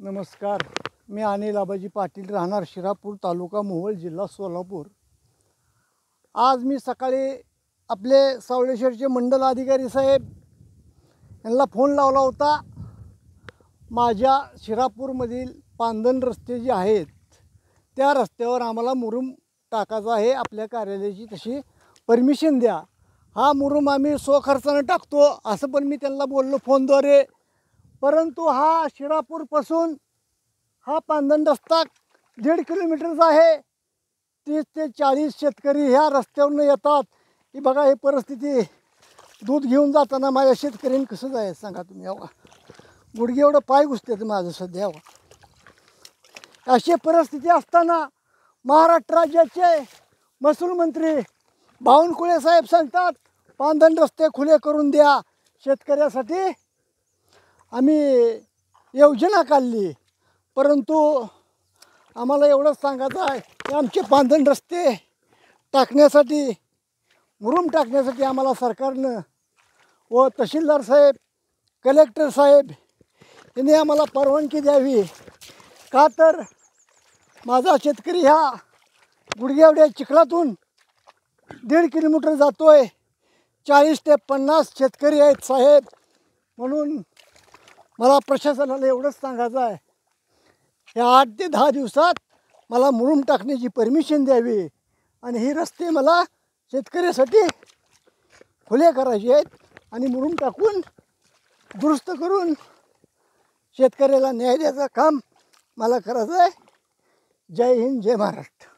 नमस्कार, मी अनिल आबाजी पाटील, राहणार शिरापूर, तालुका मोहोळ, जिल्हा सोलापूर। आज मी सकाळी आपले सावळेश्वरचे मंडल अधिकारी साहेब यांना फोन लावला होता। माझ्या शिरापूरमधील पांदन रस्ते जे आहेत त्या रस्त्यावर आम्हाला मुरुम टाकायचा आहे, आपल्या कार्यालयाची तशी परमिशन द्या। हा मुरुम आम्ही स्वखर्चाने टाकतो असं पण मी त्यांना बोललो फोनद्वारे। परंतु हा शिरापूरपासून हा पांदन रस्ता 1.5 किलोमीटरचा आहे। 30 ते 40 शेतकरी ह्या रस्त्यावरून येतात। ही बघा ही परिस्थिती, दूध घेऊन जाताना माझ्या शेतकऱ्यांनी कसं जायचं सांगा तुम्ही। बघा गुडघे एवढं पाय घुसते माझं सध्या। अशी परिस्थिती असताना महाराष्ट्र राज्याचे महसूल मंत्री बावनकुळे साहेब सांगतात पांदन रस्ते खुले करून द्या शेतकऱ्यासाठी। आम्ही योजना काढली, परंतु आम्हाला एवढंच सांगायचं आहे की आमचे पांदन रस्ते टाकण्यासाठी, मुरुम टाकण्यासाठी आम्हाला सरकारनं व तहसीलदार साहेब, कलेक्टर साहेब यांनी आम्हाला परवानगी द्यावी। का तर माझा शेतकरी ह्या गुडघ्याएवढ्या चिखलातून 1.5 किलोमीटर जातोय। 40 ते 50 शेतकरी आहेत साहेब। म्हणून मला प्रशासनाला एवढंच सांगायचं आहे, या 8 ते 10 दिवसात मला मुरुम टाकण्याची परमिशन द्यावी आणि ही रस्ते मला शेतकऱ्यासाठी खुले करायचे आहेत आणि मुरुम टाकून दुरुस्त करून शेतकऱ्याला न्याय द्यायचं काम मला करायचं आहे। जय हिंद, जय महाराष्ट्र।